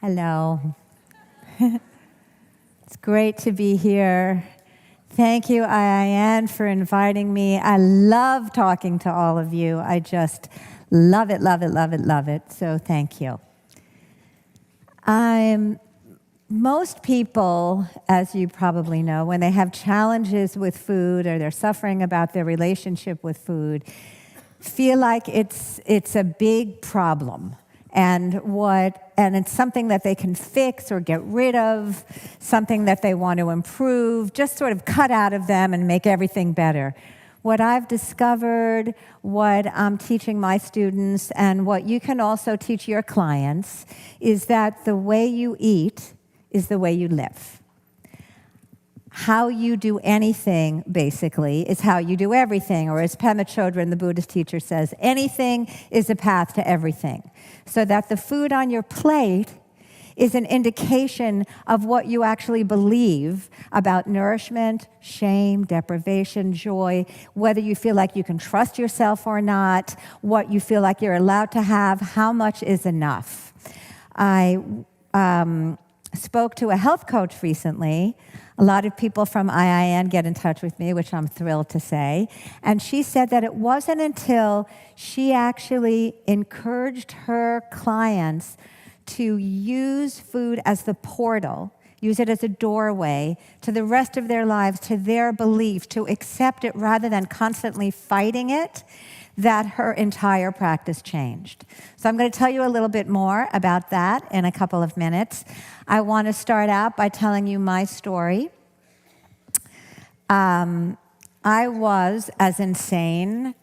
Hello. It's great to be here. Thank you, IIN, for inviting me. I love talking to all of you. I just love it, love it, love it, love it. So thank you. Most people, as you probably know, when they have challenges with food or they're suffering about their relationship with food, feel like it's a big problem. And it's something that they can fix or get rid of, something that they want to improve, just sort of cut out of them and make everything better. What I've discovered, what I'm teaching my students, and what you can also teach your clients, is that the way you eat is the way you live. How you do anything, basically, is how you do everything. Or as Pema Chodron, the Buddhist teacher, says, anything is a path to everything. So that the food on your plate is an indication of what you actually believe about nourishment, shame, deprivation, joy, whether you feel like you can trust yourself or not, what you feel like you're allowed to have, how much is enough. I spoke to a health coach recently. A lot of people from IIN get in touch with me, which I'm thrilled to say. And she said that it wasn't until she actually encouraged her clients to use food as the portal, use it as a doorway to the rest of their lives, to their belief, to accept it rather than constantly fighting it, that her entire practice changed. So I'm going to tell you a little bit more about that in a couple of minutes. I want to start out by telling you my story. I was as insane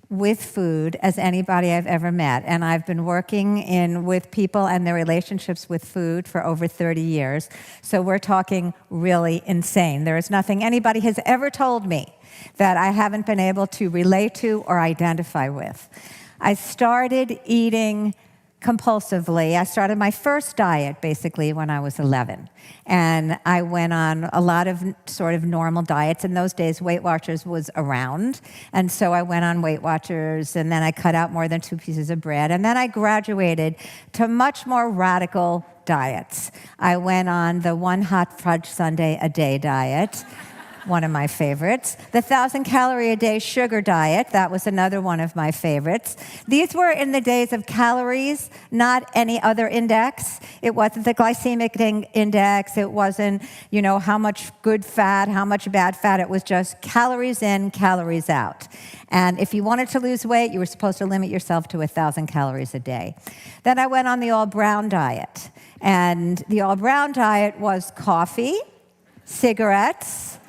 with food as anybody I've ever met, and I've been working with people and their relationships with food for over 30 years, so we're talking really insane. There is nothing anybody has ever told me that I haven't been able to relate to or identify with. I started eating compulsively. I started my first diet basically when I was 11. And I went on a lot of sort of normal diets. In those days, Weight Watchers was around. And so I went on Weight Watchers, and then I cut out more than 2 pieces of bread. And then I graduated to much more radical diets. I went on the 1 hot fudge sundae a day diet. One of my favorites. The 1,000-calorie-a-day sugar diet, that was another one of my favorites. These were in the days of calories, not any other index. It wasn't the glycemic index. It wasn't, how much good fat, how much bad fat. It was just calories in, calories out. And if you wanted to lose weight, you were supposed to limit yourself to 1,000 calories a day. Then I went on the all-brown diet. And the all-brown diet was coffee, cigarettes,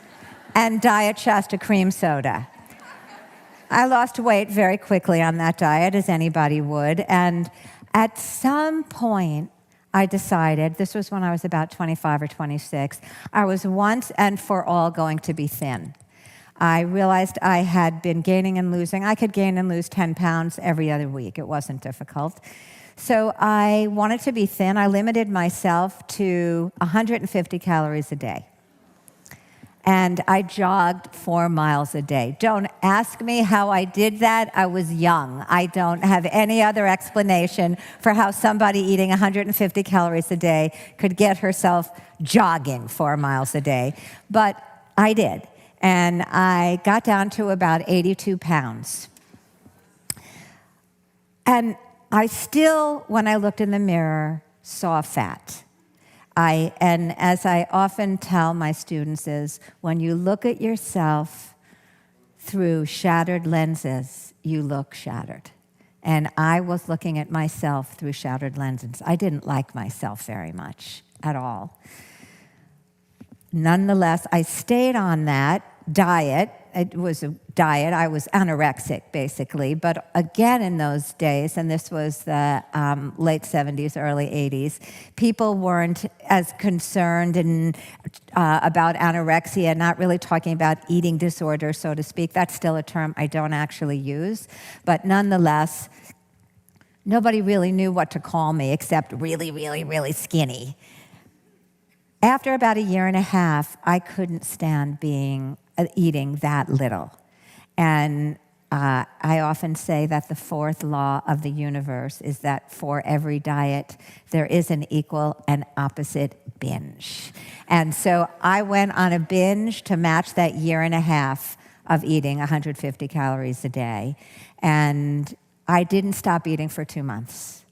and Diet Shasta cream soda. I lost weight very quickly on that diet, as anybody would, and at some point, I decided, this was when I was about 25 or 26, I was once and for all going to be thin. I realized I had been gaining and losing. I could gain and lose 10 pounds every other week. It wasn't difficult. So I wanted to be thin. I limited myself to 150 calories a day. And I jogged 4 miles a day. Don't ask me how I did that. I was young. I don't have any other explanation for how somebody eating 150 calories a day could get herself jogging 4 miles a day. But I did. And I got down to about 82 pounds. And I still, when I looked in the mirror, saw fat. And as I often tell my students is, when you look at yourself through shattered lenses, you look shattered. And I was looking at myself through shattered lenses. I didn't like myself very much at all. Nonetheless, I stayed on that diet. It was a diet. I was anorexic, basically. But again, in those days, and this was the late 70s, early 80s, people weren't as concerned about anorexia, not really talking about eating disorder, so to speak. That's still a term I don't actually use. But nonetheless, nobody really knew what to call me except really, really, really skinny. After about 1.5 years, I couldn't stand eating that little. And I often say that the fourth law of the universe is that for every diet, there is an equal and opposite binge. And so I went on a binge to match that year and a half of eating 150 calories a day. And I didn't stop eating for 2 months.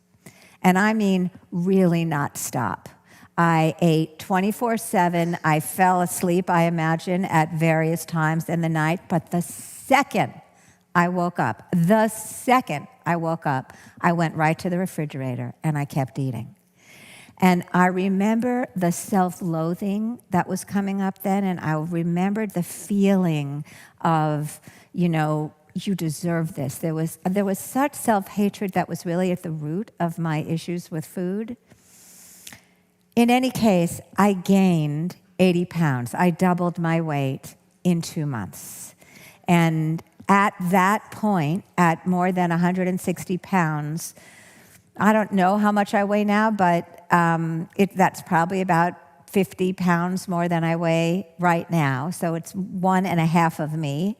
And I mean really not stop. I ate 24/7. I fell asleep, I imagine, at various times in the night. But the second I woke up, I went right to the refrigerator and I kept eating. And I remember the self-loathing that was coming up then, and I remembered the feeling of, you deserve this. There was such self-hatred that was really at the root of my issues with food. In any case, I gained 80 pounds. I doubled my weight in 2 months. And at that point, at more than 160 pounds, I don't know how much I weigh now, but that's probably about 50 pounds more than I weigh right now. So it's 1.5 of me.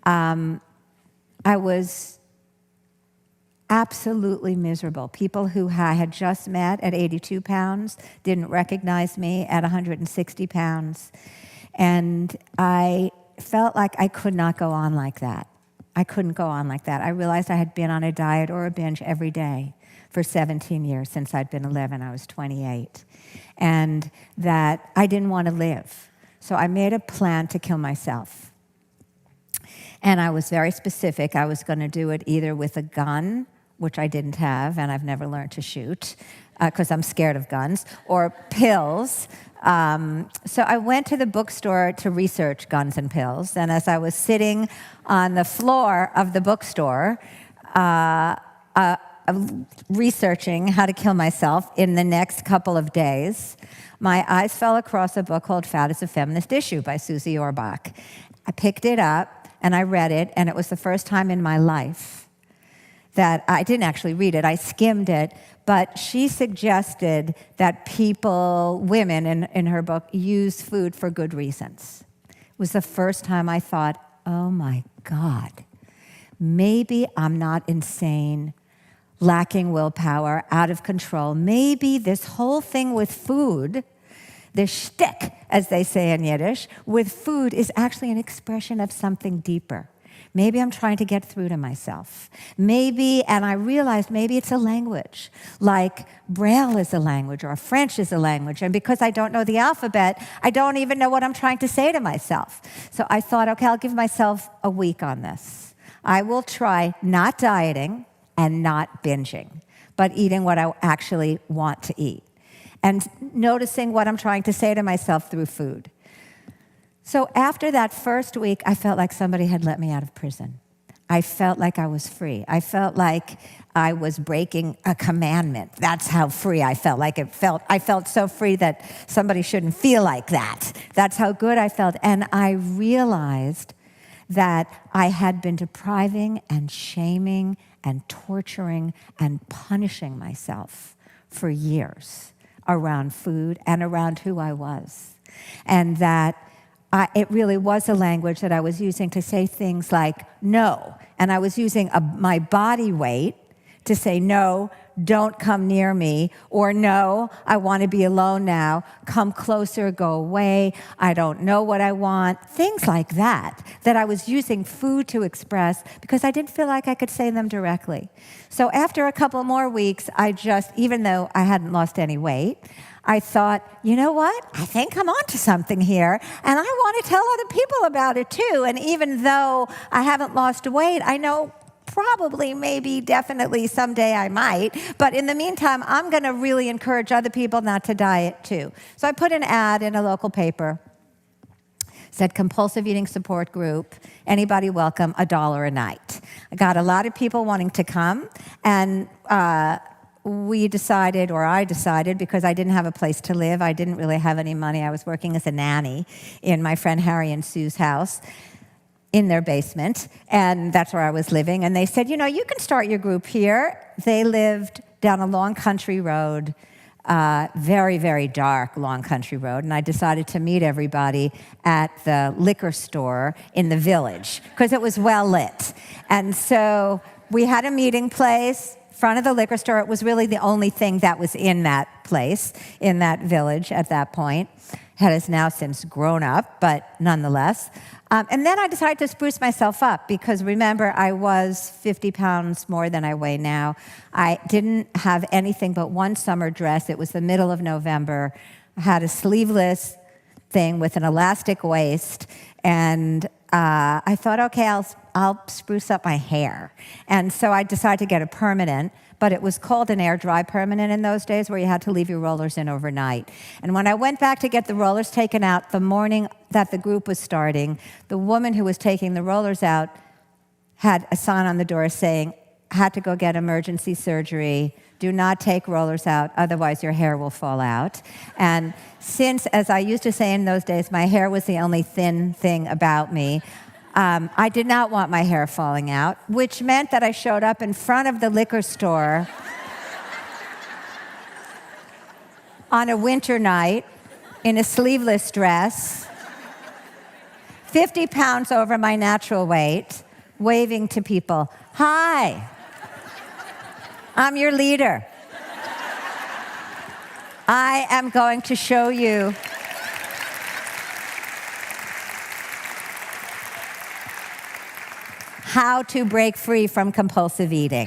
I was absolutely miserable. People who I had just met at 82 pounds didn't recognize me at 160 pounds. And I felt like I could not go on like that. I couldn't go on like that. I realized I had been on a diet or a binge every day for 17 years. Since I'd been 11, I was 28. And that I didn't want to live. So I made a plan to kill myself. And I was very specific. I was going to do it either with a gun, which I didn't have, and I've never learned to shoot, because I'm scared of guns, or pills. So I went to the bookstore to research guns and pills, and as I was sitting on the floor of the bookstore, researching how to kill myself in the next couple of days, my eyes fell across a book called Fat is a Feminist Issue by Susie Orbach. I picked it up, and I read it, and it was the first time in my life that I didn't actually read it, I skimmed it, but she suggested that women in her book, use food for good reasons. It was the first time I thought, oh my God, maybe I'm not insane, lacking willpower, out of control. Maybe this whole thing with food, the shtick, as they say in Yiddish, with food is actually an expression of something deeper. Maybe I'm trying to get through to myself. Maybe, and I realized maybe it's a language, like Braille is a language or French is a language. And because I don't know the alphabet, I don't even know what I'm trying to say to myself. So I thought, okay, I'll give myself a week on this. I will try not dieting and not binging, but eating what I actually want to eat. And noticing what I'm trying to say to myself through food. So after that first week, I felt like somebody had let me out of prison. I felt like I was free. I felt like I was breaking a commandment. That's how free I felt. I felt so free that somebody shouldn't feel like that. That's how good I felt. And I realized that I had been depriving and shaming and torturing and punishing myself for years around food and around who I was. And that it really was a language that I was using to say things like no. And I was using my body weight to say no, don't come near me, or no, I want to be alone now, come closer, go away, I don't know what I want, things like that I was using food to express because I didn't feel like I could say them directly. So after a couple more weeks, even though I hadn't lost any weight, I thought, you know what? I think I'm onto something here, and I want to tell other people about it too. And even though I haven't lost weight, I know probably, maybe, definitely someday I might. But in the meantime, I'm going to really encourage other people not to diet too. So I put an ad in a local paper. Said compulsive eating support group, anybody welcome, $1 a night. I got a lot of people wanting to come, and I decided, because I didn't have a place to live, I didn't really have any money. I was working as a nanny in my friend Harry and Sue's house in their basement, and that's where I was living. And they said, you can start your group here. They lived down a long country road very, very dark, long country road, and I decided to meet everybody at the liquor store in the village because it was well lit. And so we had a meeting place, front of the liquor store. It was really the only thing that was in that place, in that village at that point. It has now since grown up, but nonetheless. And then I decided to spruce myself up because, remember, I was 50 pounds more than I weigh now. I didn't have anything but one summer dress. It was the middle of November. I had a sleeveless thing with an elastic waist, and I thought, okay, I'll spruce up my hair. And so I decided to get a permanent, but it was called an air-dry permanent in those days where you had to leave your rollers in overnight. And when I went back to get the rollers taken out the morning that the group was starting, the woman who was taking the rollers out had a sign on the door saying, had to go get emergency surgery, do not take rollers out, otherwise your hair will fall out. And since, as I used to say in those days, my hair was the only thin thing about me, I did not want my hair falling out, which meant that I showed up in front of the liquor store on a winter night in a sleeveless dress, 50 pounds over my natural weight, waving to people, "Hi, I'm your leader. I am going to show you how to break free from compulsive eating."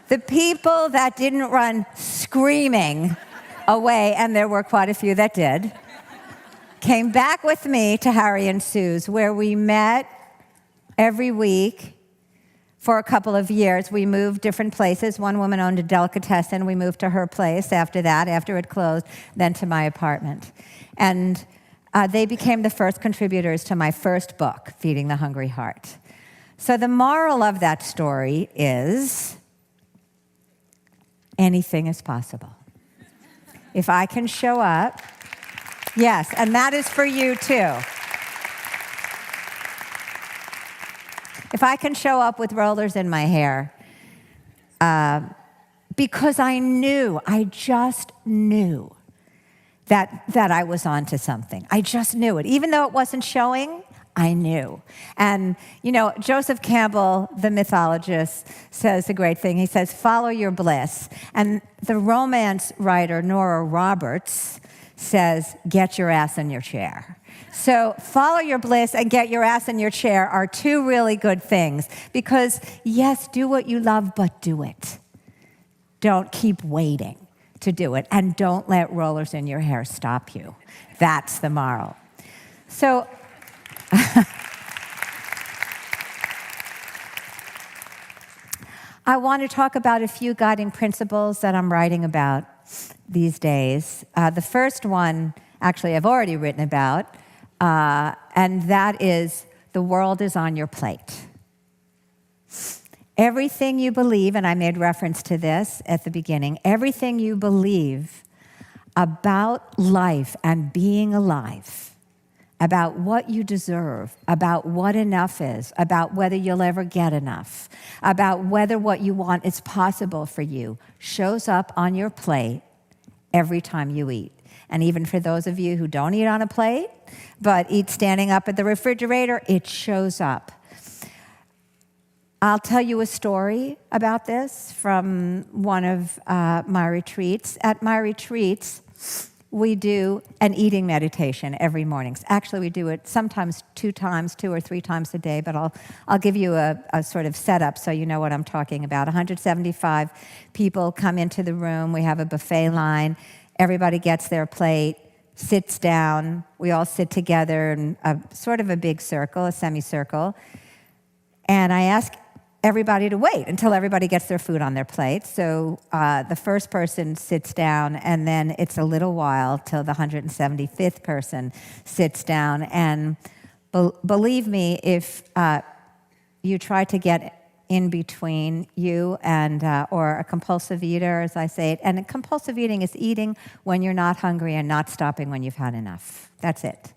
The people that didn't run screaming away, and there were quite a few that did, came back with me to Harry and Sue's, where we met every week for a couple of years. We moved different places. One woman owned a delicatessen. We moved to her place after that, after it closed, then to my apartment. And they became the first contributors to my first book, Feeding the Hungry Heart. So the moral of that story is anything is possible. If I can show up, yes, and that is for you too. If I can show up with rollers in my hair, because I just knew that I was onto something. I just knew it. Even though it wasn't showing, I knew. And, Joseph Campbell, the mythologist, says a great thing. He says, follow your bliss. And the romance writer, Nora Roberts, says, get your ass in your chair. So follow your bliss and get your ass in your chair are two really good things. Because, yes, do what you love, but do it. Don't keep waiting to do it. And don't let rollers in your hair stop you. That's the moral. So I want to talk about a few guiding principles that I'm writing about these days. The first one, actually, I've already written about, and that is the world is on your plate. Everything you believe, and I made reference to this at the beginning, everything you believe about life and being alive, about what you deserve, about what enough is, about whether you'll ever get enough, about whether what you want is possible for you, shows up on your plate every time you eat. And even for those of you who don't eat on a plate, but eat standing up at the refrigerator, it shows up. I'll tell you a story about this from one of my retreats. At my retreats, we do an eating meditation every morning. Actually, we do it sometimes 2 or 3 times a day, but I'll give you a sort of setup so you know what I'm talking about. 175 people come into the room. We have a buffet line. Everybody gets their plate, sits down. We all sit together in sort of a big circle, a semicircle. And I ask everybody to wait until everybody gets their food on their plate. So the first person sits down, and then it's a little while till the 175th person sits down. And believe me, if you try to get in between you and or a compulsive eater, as I say it, and compulsive eating is eating when you're not hungry and not stopping when you've had enough. That's it.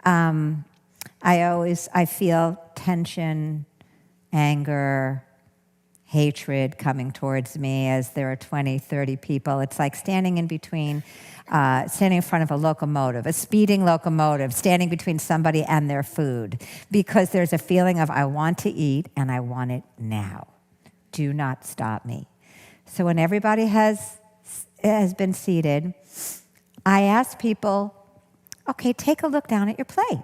I feel tension, anger, hatred coming towards me as there are 20, 30 people. It's like standing in front of a locomotive, a speeding locomotive, standing between somebody and their food, because there's a feeling of, I want to eat and I want it now. Do not stop me. So when everybody has been seated, I ask people, okay, take a look down at your plate.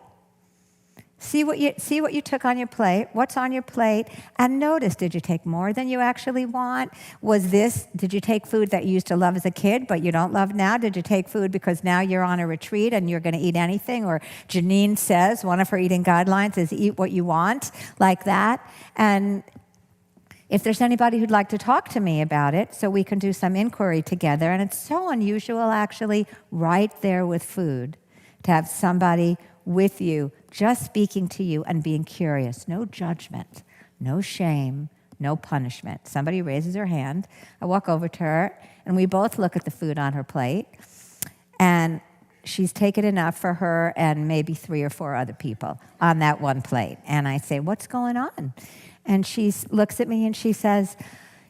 See what you took on your plate, what's on your plate, and notice, did you take more than you actually want? Did you take food that you used to love as a kid but you don't love now? Did you take food because now you're on a retreat and you're going to eat anything? Or Geneen says, one of her eating guidelines is eat what you want, like that. And if there's anybody who'd like to talk to me about it, so we can do some inquiry together. And it's so unusual, actually, right there with food, to have somebody with you, just speaking to you and being curious. No judgment, no shame, no punishment. Somebody raises her hand. I walk over to her, and we both look at the food on her plate. And she's taken enough for her and maybe 3 or 4 other people on that one plate. And I say, what's going on? And she looks at me and she says,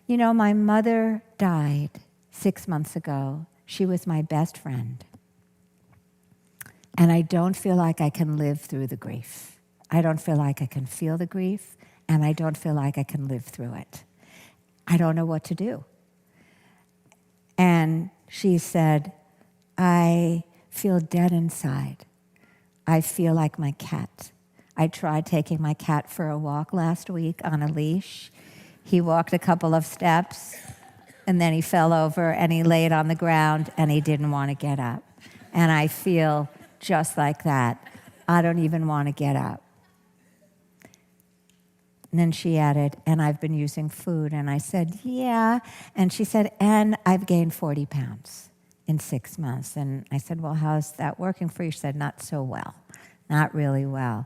you know, my mother died 6 months ago. She was my best friend. And I don't feel like I can live through the grief. I don't feel like I can feel the grief, and I don't feel like I can live through it. I don't know what to do. And she said, I feel dead inside. I feel like my cat. I tried taking my cat for a walk last week on a leash. He walked a couple of steps, and then he fell over, and he laid on the ground, and he didn't want to get up. And I feel just like that. I don't even want to get up. And then she added, and I've been using food. And I said, yeah. And she said, and I've gained 40 pounds in 6 months. And I said, well, how's that working for you? She said, not so well, not really well.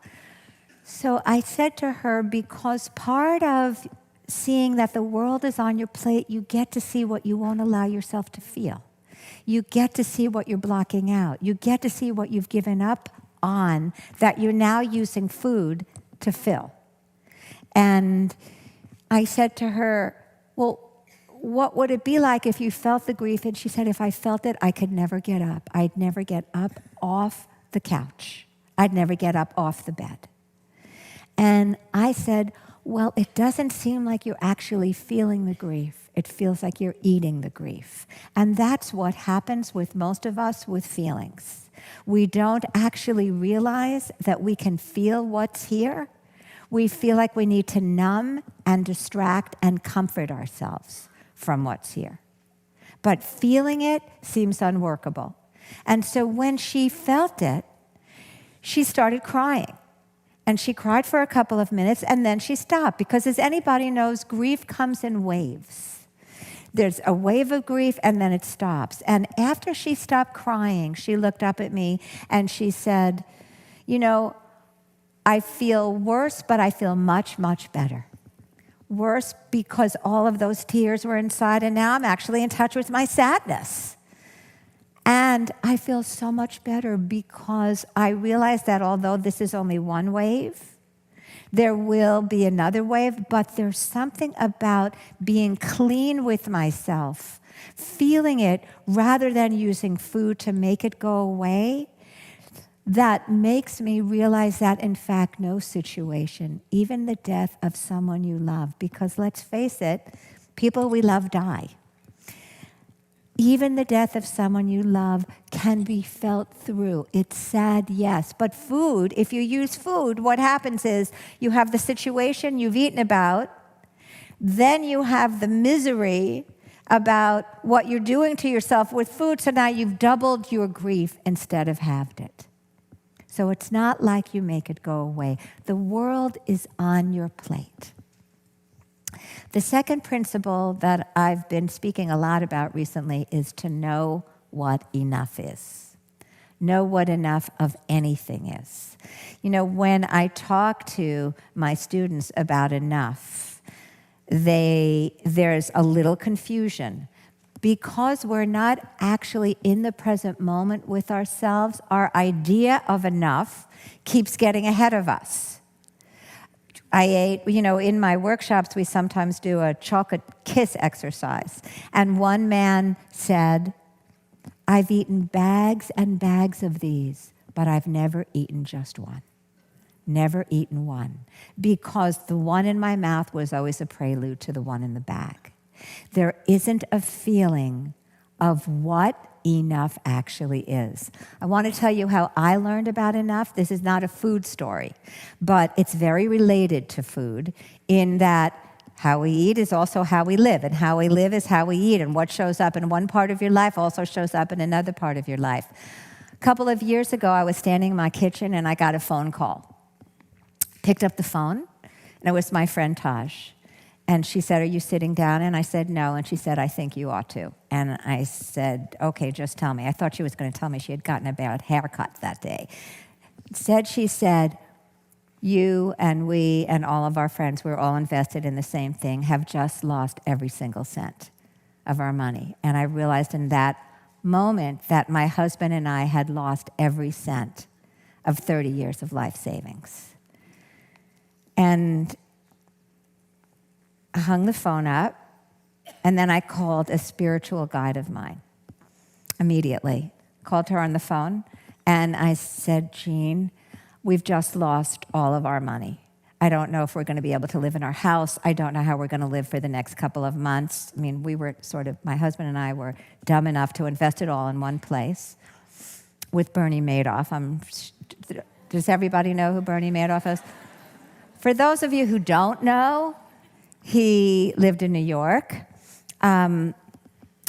So I said to her, because part of seeing that the world is on your plate, you get to see what you won't allow yourself to feel. You get to see what you're blocking out. You get to see what you've given up on that you're now using food to fill. And I said to her, well, what would it be like if you felt the grief? And she said, if I felt it, I could never get up. I'd never get up off the couch. I'd never get up off the bed. And I said, well, it doesn't seem like you're actually feeling the grief. It feels like you're eating the grief. And that's what happens with most of us with feelings. We don't actually realize that we can feel what's here. We feel like we need to numb and distract and comfort ourselves from what's here. But feeling it seems unworkable. And so when she felt it, she started crying. And she cried for a couple of minutes, and then she stopped. Because as anybody knows, grief comes in waves. There's a wave of grief, and then it stops. And after she stopped crying, she looked up at me, and she said, you know, I feel worse, but I feel much, much better. Worse because all of those tears were inside, and now I'm actually in touch with my sadness. And I feel so much better because I realize that although this is only one wave, there will be another wave, but there's something about being clean with myself, feeling it rather than using food to make it go away, that makes me realize that, in fact, no situation, even the death of someone you love, because let's face it, people we love die. Even the death of someone you love can be felt through. It's sad, yes. But food, if you use food, what happens is you have the situation you've eaten about, then you have the misery about what you're doing to yourself with food, so now you've doubled your grief instead of halved it. So it's not like you make it go away. The world is on your plate. The second principle that I've been speaking a lot about recently is to know what enough is. Know what enough of anything is. You know, when I talk to my students about enough, there's a little confusion. Because we're not actually in the present moment with ourselves, our idea of enough keeps getting ahead of us. I ate, in my workshops, we sometimes do a chocolate kiss exercise. And one man said, I've eaten bags and bags of these, but I've never eaten just one. Never eaten one. Because the one in my mouth was always a prelude to the one in the bag. There isn't a feeling of what enough actually is. I want to tell you how I learned about enough. This is not a food story, but it's very related to food in that how we eat is also how we live, and how we live is how we eat, and what shows up in one part of your life also shows up in another part of your life. A couple of years ago, I was standing in my kitchen and I got a phone call. Picked up the phone, and it was my friend Taj. And she said, are you sitting down? And I said, no. And she said, I think you ought to. And I said, okay, just tell me. I thought she was going to tell me she had gotten a bad haircut that day. She said, you and we and all of our friends, we're all invested in the same thing, have just lost every single cent of our money. And I realized in that moment that my husband and I had lost every cent of 30 years of life savings. And I hung the phone up, and then I called a spiritual guide of mine immediately. Called her on the phone, and I said, Jean, we've just lost all of our money. I don't know if we're going to be able to live in our house. I don't know how we're going to live for the next couple of months. I mean, my husband and I were dumb enough to invest it all in one place with Bernie Madoff. Does everybody know who Bernie Madoff is? For those of you who don't know, he lived in New York.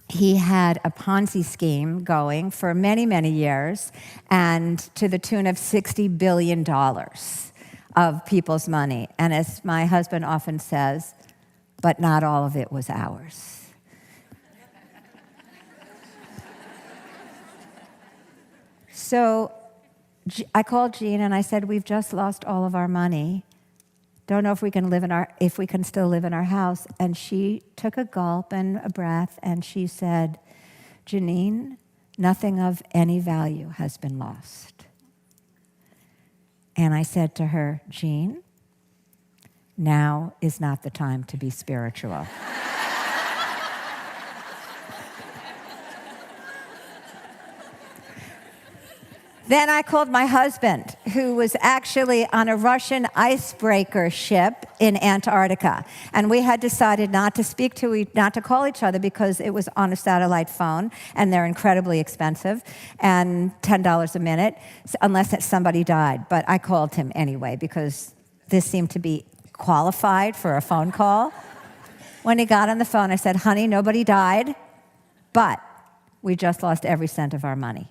He had a Ponzi scheme going for many, many years, and to the tune of $60 billion of people's money. And as my husband often says, but not all of it was ours. So I called Jean and I said, we've just lost all of our money. Don't know if we can still live in our house. And she took a gulp and a breath, and she said, Janine, nothing of any value has been lost. And I said to her, Jean, now is not the time to be spiritual. Then I called my husband, who was actually on a Russian icebreaker ship in Antarctica. And we had decided not to call each other because it was on a satellite phone, and they're incredibly expensive, and $10 a minute, unless somebody died. But I called him anyway because this seemed to be qualified for a phone call. When he got on the phone, I said, honey, nobody died, but we just lost every cent of our money.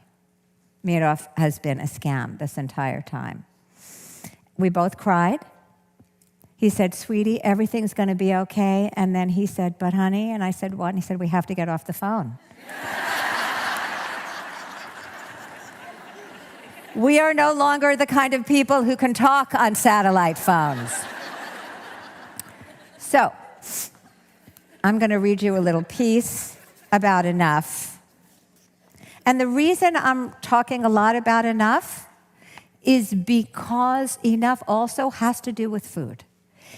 Madoff has been a scam this entire time. We both cried. He said, sweetie, everything's going to be okay. And then he said, but honey, and I said, what? And he said, we have to get off the phone. We are no longer the kind of people who can talk on satellite phones. So, I'm going to read you a little piece about enough. And the reason I'm talking a lot about enough is because enough also has to do with food.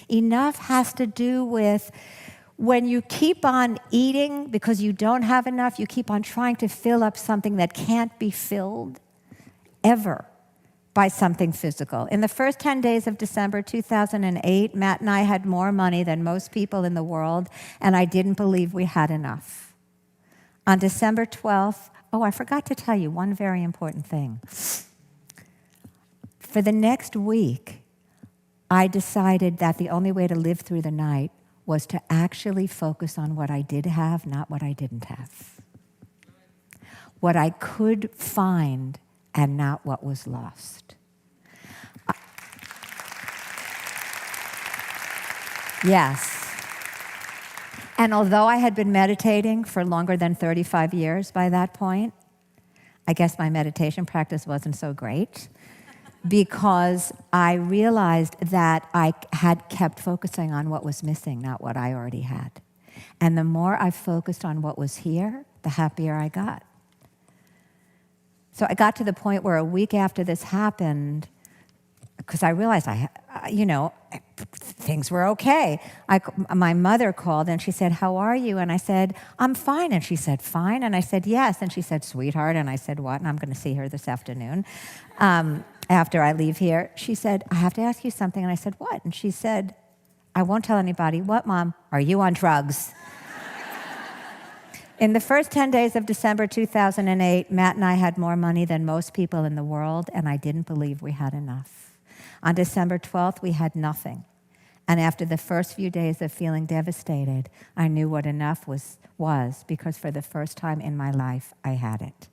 Enough has to do with when you keep on eating because you don't have enough, you keep on trying to fill up something that can't be filled ever by something physical. In the first 10 days of December 2008, Matt and I had more money than most people in the world, and I didn't believe we had enough. On December 12th, I forgot to tell you one very important thing. For the next week, I decided that the only way to live through the night was to actually focus on what I did have, not what I didn't have. What I could find and not what was lost. Yes. And although I had been meditating for longer than 35 years by that point, I guess my meditation practice wasn't so great because I realized that I had kept focusing on what was missing, not what I already had. And the more I focused on what was here, the happier I got. So I got to the point where a week after this happened, because I realized I things were okay. My mother called and she said, "How are you?" And I said, "I'm fine." And she said, "Fine?" And I said, "Yes." And she said, "Sweetheart." And I said, "What?" And I'm going to see her this afternoon after I leave here. She said, "I have to ask you something." And I said, "What?" And she said, "I won't tell anybody." "What, Mom?" "Are you on drugs?" In the first 10 days of December 2008, Matt and I had more money than most people in the world, and I didn't believe we had enough. On December 12th, we had nothing. And after the first few days of feeling devastated, I knew what enough was because for the first time in my life, I had it.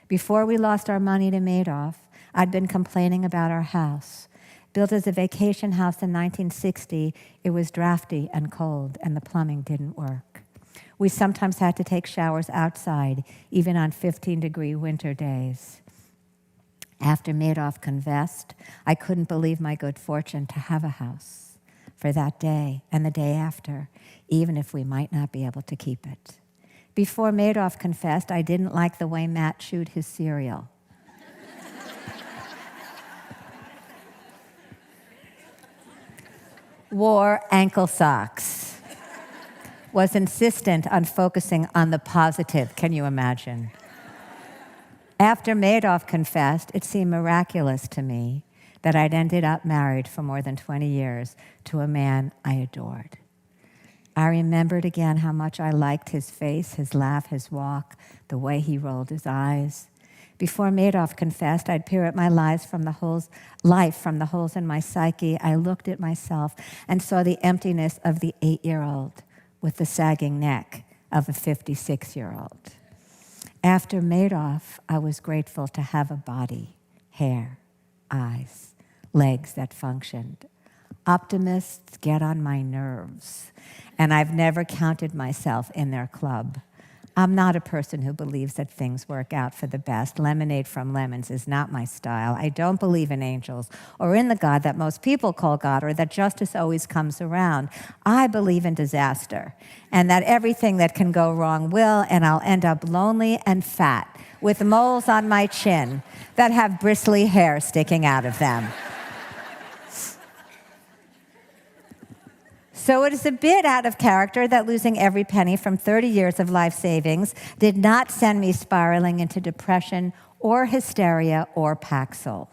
Before we lost our money to Madoff, I'd been complaining about our house. Built as a vacation house in 1960, it was drafty and cold, and the plumbing didn't work. We sometimes had to take showers outside, even on 15-degree winter days. After Madoff confessed, I couldn't believe my good fortune to have a house for that day and the day after, even if we might not be able to keep it. Before Madoff confessed, I didn't like the way Matt chewed his cereal. Wore ankle socks. Was insistent on focusing on the positive. Can you imagine? After Madoff confessed, it seemed miraculous to me that I'd ended up married for more than 20 years to a man I adored. I remembered again how much I liked his face, his laugh, his walk, the way he rolled his eyes. Before Madoff confessed, I'd peer at my life from the holes in my psyche. I looked at myself and saw the emptiness of the 8-year-old with the sagging neck of a 56-year-old. After Madoff, I was grateful to have a body, hair, eyes, legs that functioned. Optimists get on my nerves, and I've never counted myself in their club. I'm not a person who believes that things work out for the best. Lemonade from lemons is not my style. I don't believe in angels or in the God that most people call God or that justice always comes around. I believe in disaster and that everything that can go wrong will, and I'll end up lonely and fat with moles on my chin that have bristly hair sticking out of them. So it is a bit out of character that losing every penny from 30 years of life savings did not send me spiraling into depression or hysteria or Paxil.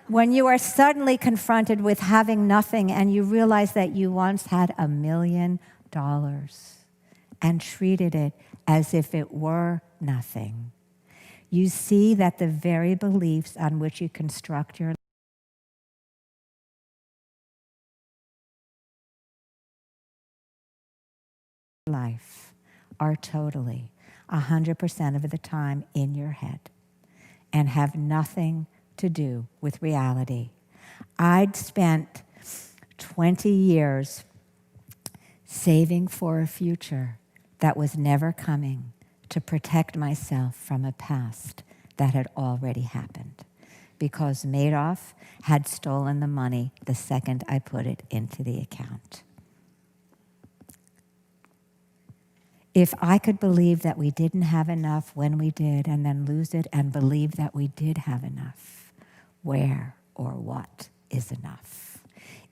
When you are suddenly confronted with having nothing and you realize that you once had $1 million and treated it as if it were nothing, you see that the very beliefs on which you construct your life are totally 100% of the time in your head and have nothing to do with reality. I'd spent 20 years saving for a future that was never coming to protect myself from a past that had already happened because Madoff had stolen the money the second I put it into the account. If I could believe that we didn't have enough when we did and then lose it and believe that we did have enough, where or what is enough?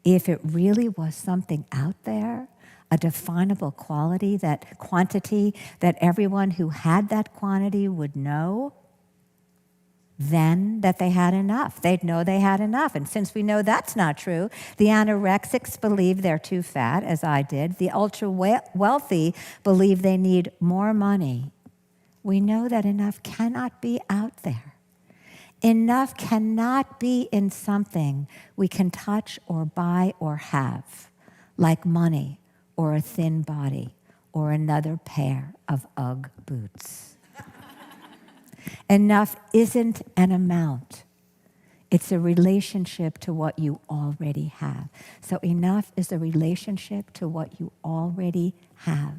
If it really was something out there, a definable quantity that everyone who had that quantity would know, then that they had enough. They'd know they had enough. And since we know that's not true, the anorexics believe they're too fat, as I did. The ultra-wealthy believe they need more money. We know that enough cannot be out there. Enough cannot be in something we can touch or buy or have, like money or a thin body or another pair of Ugg boots. Enough isn't an amount. It's a relationship to what you already have. So enough is a relationship to what you already have.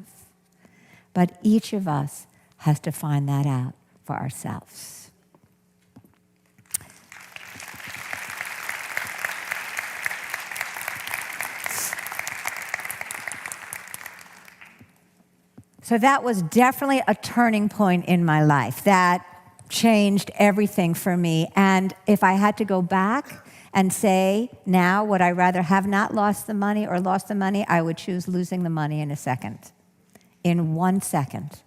But each of us has to find that out for ourselves. So that was definitely a turning point in my life. That changed everything for me. And if I had to go back and say, now, would I rather have not lost the money or lost the money? I would choose losing the money in a second, in 1 second.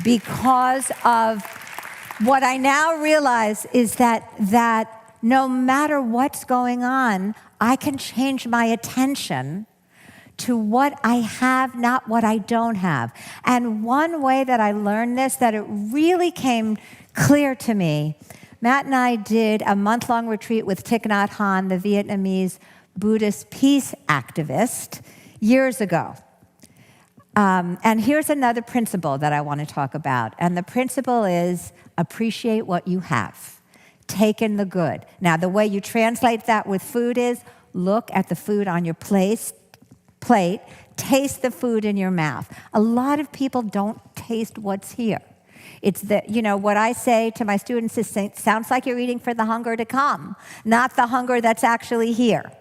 Because of what I now realize is that no matter what's going on, I can change my attention to what I have, not what I don't have. And one way that I learned this, that it really came clear to me, Matt and I did a month-long retreat with Thich Nhat Hanh, the Vietnamese Buddhist peace activist, years ago. And here's another principle that I want to talk about. And the principle is appreciate what you have. Take in the good. Now, the way you translate that with food is look at the food on your plate, taste the food in your mouth. A lot of people don't taste what's here. It's what I say to my students is, sounds like you're eating for the hunger to come, not the hunger that's actually here.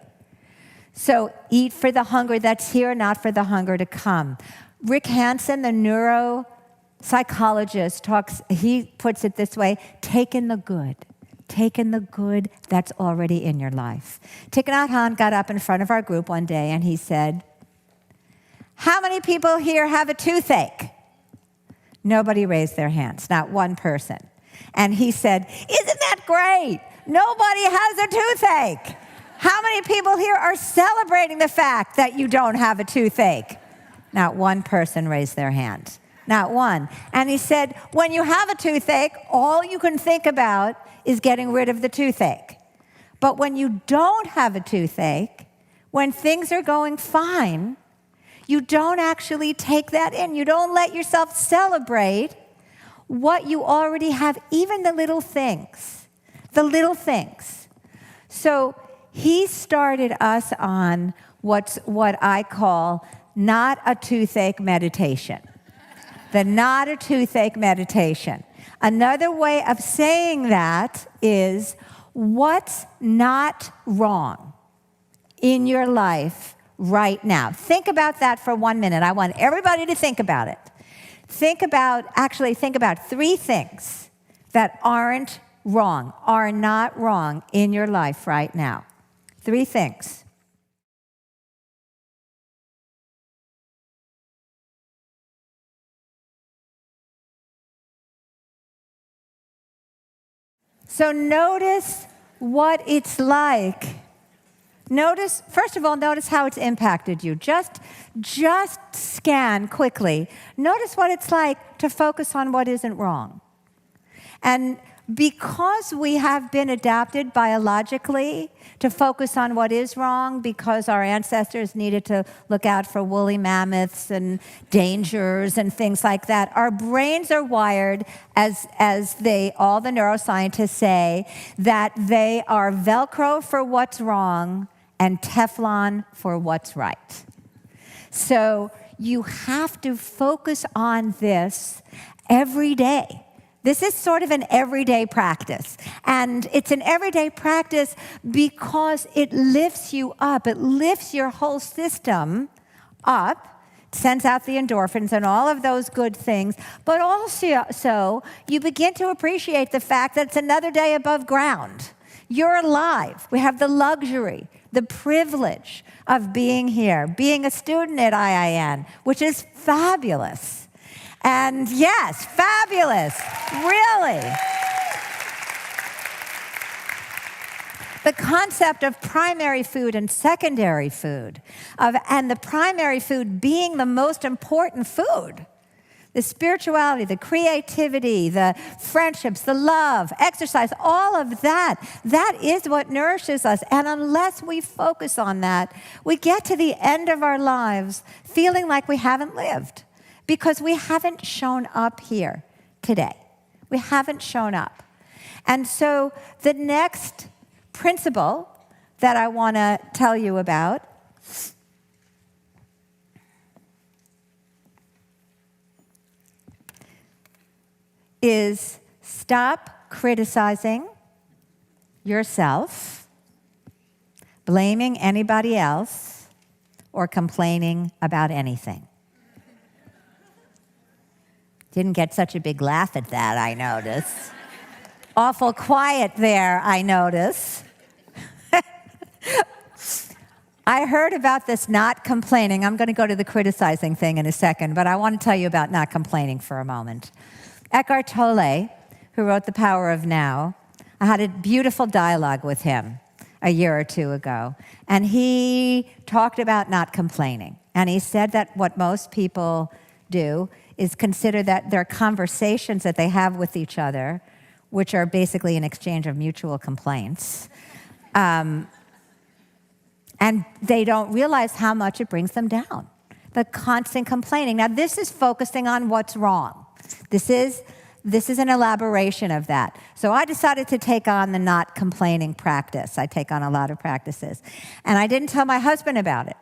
So eat for the hunger that's here, not for the hunger to come. Rick Hansen, the neuropsychologist, he puts it this way, take in the good. Take in the good that's already in your life. Thich Nhat Hanh got up in front of our group one day and he said, how many people here have a toothache? Nobody raised their hands, not one person. And he said, isn't that great? Nobody has a toothache. How many people here are celebrating the fact that you don't have a toothache? Not one person raised their hand. Not one. And he said, when you have a toothache, all you can think about is getting rid of the toothache. But when you don't have a toothache, when things are going fine, you don't actually take that in. You don't let yourself celebrate what you already have, even the little things. The little things. So he started us on what I call not a toothache meditation. The not a toothache meditation. Another way of saying that is what's not wrong in your life right now. Think about that for 1 minute. I want everybody to think about it. Think about 3 things that aren't wrong, are not wrong in your life right now. 3 things. So notice what it's like. First of all, notice how it's impacted you. Just scan quickly. Notice what it's like to focus on what isn't wrong. And because we have been adapted biologically to focus on what is wrong, because our ancestors needed to look out for woolly mammoths and dangers and things like that, our brains are wired, as all the neuroscientists say, that they are Velcro for what's wrong and Teflon for what's right. So you have to focus on this every day. This is sort of an everyday practice. And it's an everyday practice because it lifts you up. It lifts your whole system up, sends out the endorphins and all of those good things. But also, you begin to appreciate the fact that it's another day above ground. You're alive. We have the luxury, the privilege of being here, being a student at IIN, which is fabulous. And yes, fabulous, really. The concept of primary food and secondary food, and the primary food being the most important food. The spirituality, the creativity, the friendships, the love, exercise, all of that is what nourishes us. And unless we focus on that, we get to the end of our lives feeling like we haven't lived. Because we haven't shown up here today. We haven't shown up. And so the next principle that I want to tell you about is stop criticizing yourself, blaming anybody else, or complaining about anything. Didn't get such a big laugh at that, I notice. Awful quiet there, I notice. I heard about this not complaining. I'm going to go to the criticizing thing in a second, but I want to tell you about not complaining for a moment. Eckhart Tolle, who wrote The Power of Now, I had a beautiful dialogue with him a year or two ago, and he talked about not complaining. And he said that what most people do is consider that their conversations that they have with each other, which are basically an exchange of mutual complaints, and they don't realize how much it brings them down, the constant complaining. Now, this is focusing on what's wrong. This is an elaboration of that. So I decided to take on the not complaining practice. I take on a lot of practices. And I didn't tell my husband about it.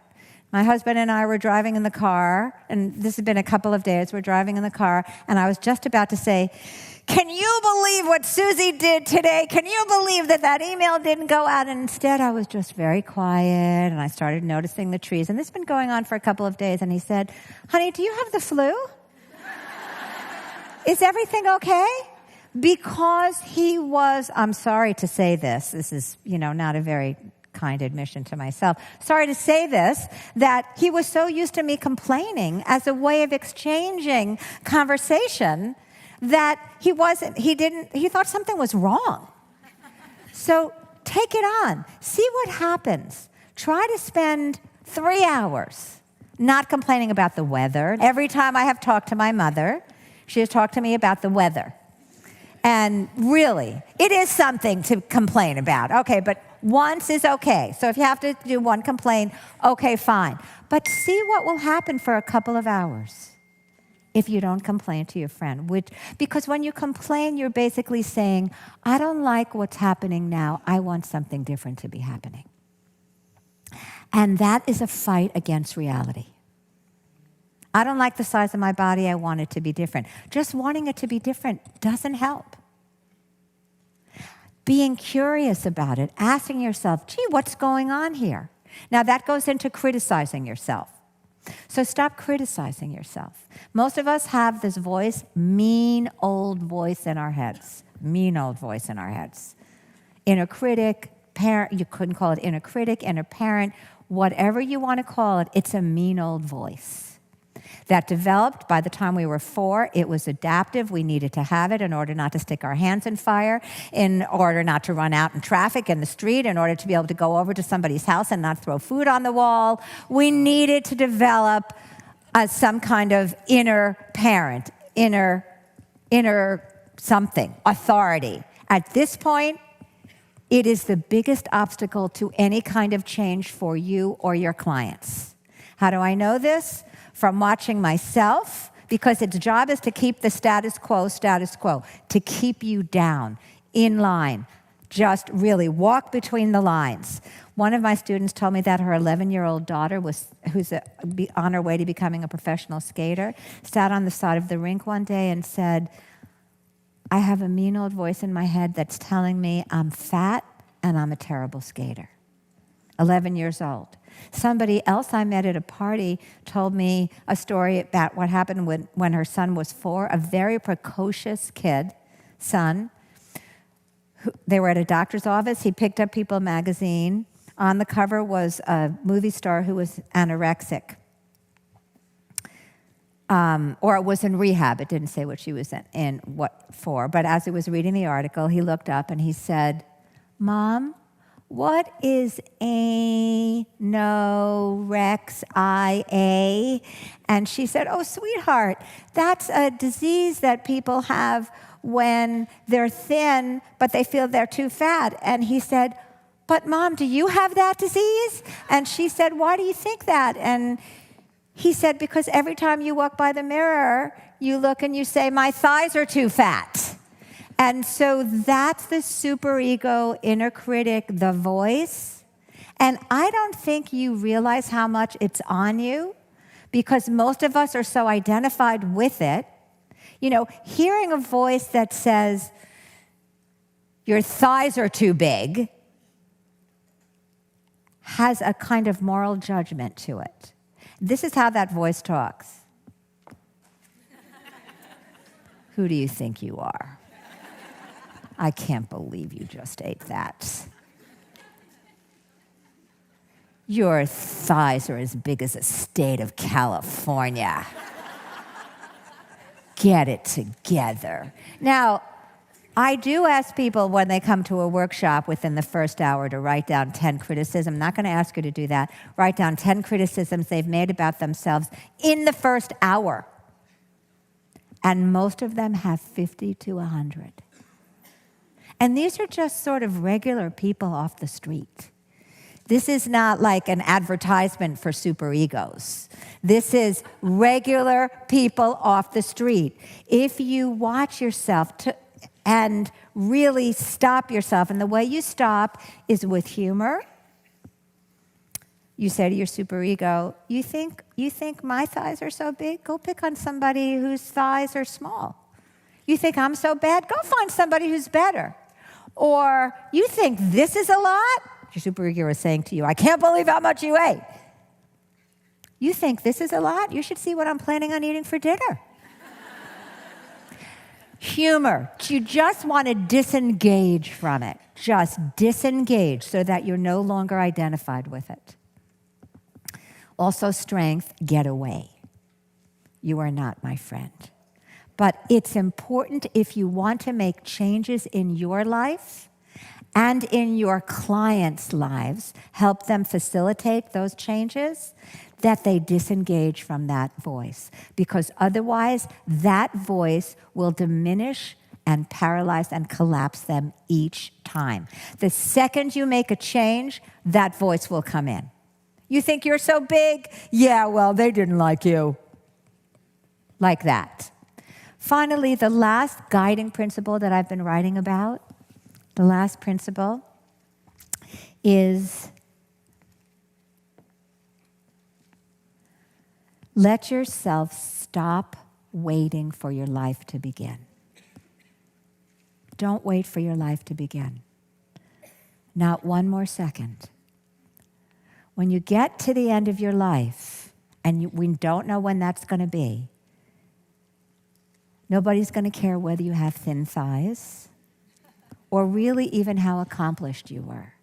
My husband and I were driving in the car, and this has been a couple of days. We're driving in the car, and I was just about to say, "Can you believe what Susie did today? Can you believe that email didn't go out?" And instead, I was just very quiet, and I started noticing the trees. And this has been going on for a couple of days, and he said, "Honey, do you have the flu? Is everything okay?" Because he was, I'm sorry to say this is, not a very kind admission to myself. Sorry to say this, that he was so used to me complaining as a way of exchanging conversation that he thought something was wrong. So take it on. See what happens. Try to spend 3 hours not complaining about the weather. Every time I have talked to my mother, she has talked to me about the weather. And really, it is something to complain about. Okay, but once is okay. So if you have to do one complaint, okay, fine. But see what will happen for a couple of hours if you don't complain to your friend. Because when you complain, you're basically saying, I don't like what's happening now. I want something different to be happening. And that is a fight against reality. I don't like the size of my body. I want it to be different. Just wanting it to be different doesn't help. Being curious about it, asking yourself, gee, what's going on here? Now that goes into criticizing yourself. So stop criticizing yourself. Most of us have this voice, mean old voice in our heads. Mean old voice in our heads. Inner critic, parent, you couldn't call it inner critic, inner parent, whatever you want to call it, it's a mean old voice. That developed by the time we were 4. It was adaptive. We needed to have it in order not to stick our hands in fire, in order not to run out in traffic in the street, in order to be able to go over to somebody's house and not throw food on the wall. We needed to develop some kind of inner parent, inner something, authority. At this point, it is the biggest obstacle to any kind of change for you or your clients. How do I know this? From watching myself, because its job is to keep the status quo, to keep you down, in line. Just really walk between the lines. One of my students told me that her 11-year-old daughter, who's on her way to becoming a professional skater, sat on the side of the rink one day and said, I have a mean old voice in my head that's telling me I'm fat and I'm a terrible skater. 11 years old. Somebody else I met at a party told me a story about what happened when her son was 4, a very precocious son. They were at a doctor's office. He picked up People magazine. On the cover was a movie star who was anorexic. Or was in rehab. It didn't say what she was in, what for. But as he was reading the article, he looked up and he said, Mom, what is anorexia? And she said, oh, sweetheart, that's a disease that people have when they're thin, but they feel they're too fat. And he said, but Mom, do you have that disease? And she said, why do you think that? And he said, because every time you walk by the mirror, you look and you say, my thighs are too fat. And so that's the superego, inner critic, the voice. And I don't think you realize how much it's on you because most of us are so identified with it. You know, hearing a voice that says, your thighs are too big, has a kind of moral judgment to it. This is how that voice talks. Who do you think you are? I can't believe you just ate that. Your thighs are as big as the state of California. Get it together. Now, I do ask people when they come to a workshop within the first hour to write down 10 criticisms. I'm not going to ask you to do that. Write down 10 criticisms they've made about themselves in the first hour. And most of them have 50 to 100. And these are just sort of regular people off the street. This is not like an advertisement for superegos. This is regular people off the street. If you watch yourself and really stop yourself, and the way you stop is with humor. You say to your superego, you think my thighs are so big? Go pick on somebody whose thighs are small. You think I'm so bad? Go find somebody who's better. Or you think this is a lot? Your superego is saying to you, I can't believe how much you ate. You think this is a lot? You should see what I'm planning on eating for dinner. Humor. You just want to disengage from it. Just disengage so that you're no longer identified with it. Also, strength, get away. You are not my friend. But it's important if you want to make changes in your life and in your clients' lives, help them facilitate those changes, that they disengage from that voice. Because otherwise, that voice will diminish and paralyze and collapse them each time. The second you make a change, that voice will come in. You think you're so big? Yeah, well, they didn't like you. Like that. Finally, the last guiding principle that I've been writing about, the last principle is let yourself stop waiting for your life to begin. Don't wait for your life to begin. Not one more second. When you get to the end of your life, and we don't know when that's going to be, nobody's going to care whether you have thin thighs or really even how accomplished you were.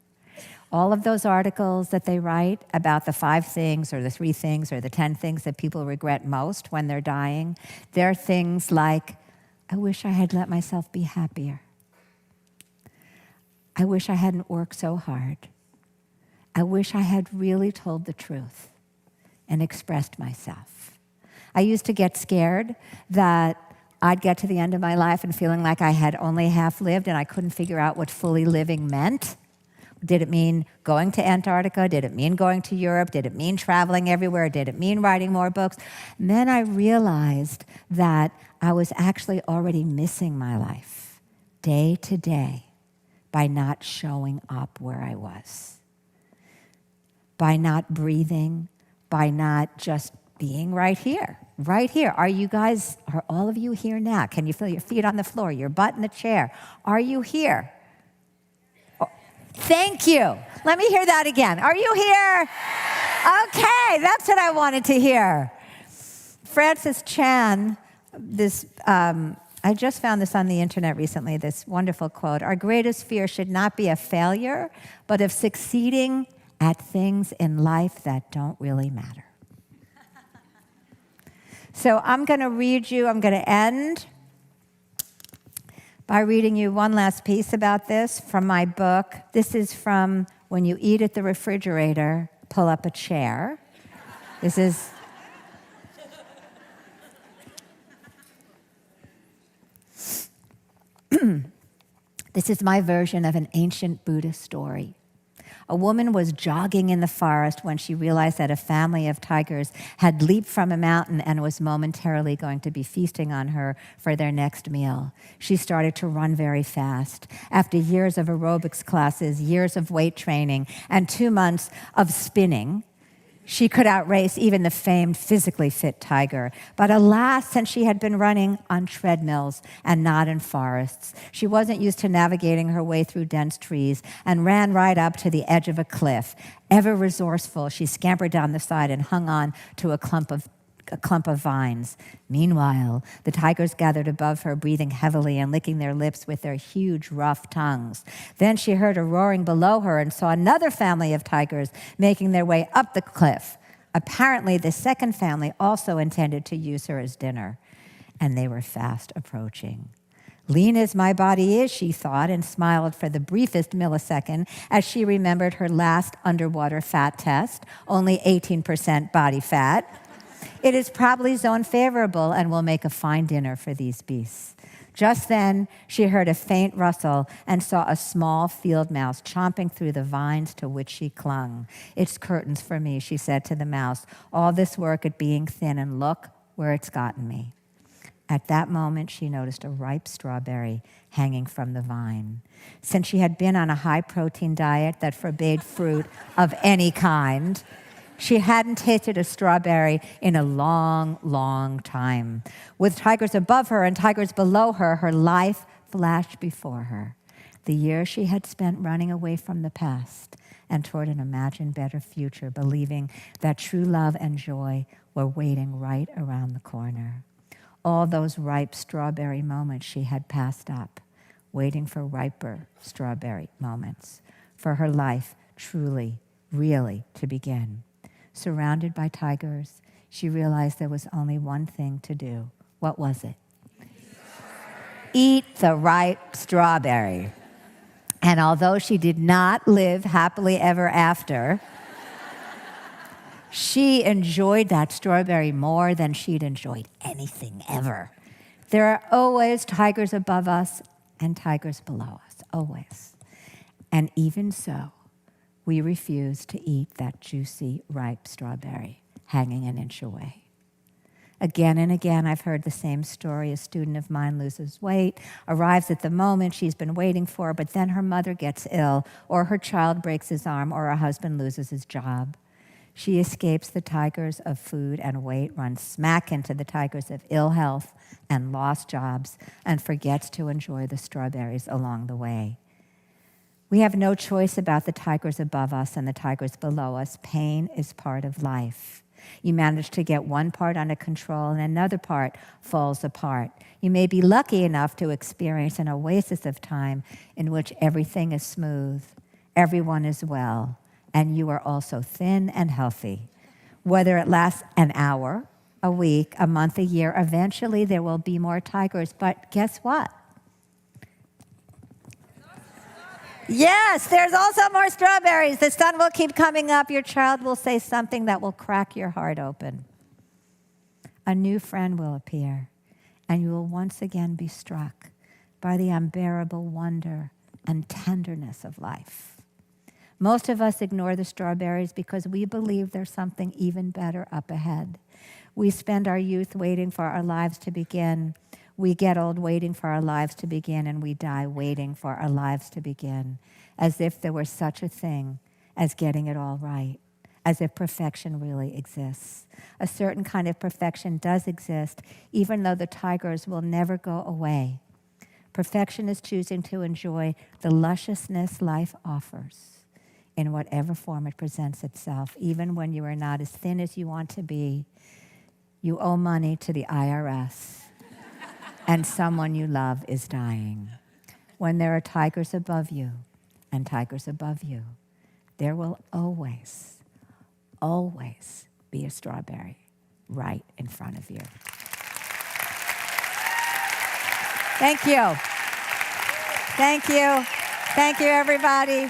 All of those articles that they write about the 5 things or the 3 things or the 10 things that people regret most when they're dying, they're things like, I wish I had let myself be happier. I wish I hadn't worked so hard. I wish I had really told the truth and expressed myself. I used to get scared that I'd get to the end of my life and feeling like I had only half lived and I couldn't figure out what fully living meant. Did it mean going to Antarctica? Did it mean going to Europe? Did it mean traveling everywhere? Did it mean writing more books? And then I realized that I was actually already missing my life day to day by not showing up where I was, by not breathing, by not just being right here. Right here. Are all of you here now? Can you feel your feet on the floor, your butt in the chair? Are you here? Oh, thank you. Let me hear that again. Are you here? Okay, that's what I wanted to hear. Francis Chan, I just found this on the internet recently, this wonderful quote. Our greatest fear should not be of failure, but of succeeding at things in life that don't really matter. So I'm going to end by reading you one last piece about this from my book. This is from When You Eat at the Refrigerator, Pull Up a Chair. This is this is my version of an ancient Buddhist story. A woman was jogging in the forest when she realized that a family of tigers had leaped from a mountain and was momentarily going to be feasting on her for their next meal. She started to run very fast. After years of aerobics classes, years of weight training, and 2 months of spinning, she could outrace even the famed physically fit tiger. But alas, since she had been running on treadmills and not in forests, she wasn't used to navigating her way through dense trees and ran right up to the edge of a cliff. Ever resourceful, she scampered down the side and hung on to a clump of a clump of vines. Meanwhile, the tigers gathered above her, breathing heavily and licking their lips with their huge, rough tongues. Then she heard a roaring below her and saw another family of tigers making their way up the cliff. Apparently, the second family also intended to use her as dinner, and they were fast approaching. Lean as my body is, she thought, and smiled for the briefest millisecond as she remembered her last underwater fat test, only 18% body fat. It is probably zone favorable and will make a fine dinner for these beasts. Just then, she heard a faint rustle and saw a small field mouse chomping through the vines to which she clung. "It's curtains for me," she said to the mouse. "All this work at being thin, and look where it's gotten me." At that moment, she noticed a ripe strawberry hanging from the vine. Since she had been on a high-protein diet that forbade fruit of any kind, she hadn't tasted a strawberry in a long, long time. With tigers above her and tigers below her, her life flashed before her. The years she had spent running away from the past and toward an imagined better future, believing that true love and joy were waiting right around the corner. All those ripe strawberry moments she had passed up, waiting for riper strawberry moments, for her life truly, really to begin. Surrounded by tigers, she realized there was only one thing to do. What was it? Eat the ripe strawberry. And although she did not live happily ever after, she enjoyed that strawberry more than she'd enjoyed anything ever. There are always tigers above us and tigers below us, always. And even so, we refuse to eat that juicy, ripe strawberry hanging an inch away. Again and again, I've heard the same story. A student of mine loses weight, arrives at the moment she's been waiting for, but then her mother gets ill, or her child breaks his arm, or her husband loses his job. She escapes the tigers of food and weight, runs smack into the tigers of ill health and lost jobs, and forgets to enjoy the strawberries along the way. We have no choice about the tigers above us and the tigers below us. Pain is part of life. You manage to get one part under control and another part falls apart. You may be lucky enough to experience an oasis of time in which everything is smooth, everyone is well, and you are also thin and healthy. Whether it lasts an hour, a week, a month, a year, eventually there will be more tigers. But guess what? Yes, there's also more strawberries. The sun will keep coming up. Your child will say something that will crack your heart open. A new friend will appear, and you will once again be struck by the unbearable wonder and tenderness of life. Most of us ignore the strawberries because we believe there's something even better up ahead. We spend our youth waiting for our lives to begin. We get old waiting for our lives to begin, and we die waiting for our lives to begin, as if there were such a thing as getting it all right, as if perfection really exists. A certain kind of perfection does exist, even though the tigers will never go away. Perfection is choosing to enjoy the lusciousness life offers in whatever form it presents itself, even when you are not as thin as you want to be. You owe money to the IRS. And someone you love is dying. When there are tigers above you and tigers above you, there will always, always be a strawberry right in front of you. Thank you. Thank you. Thank you, everybody.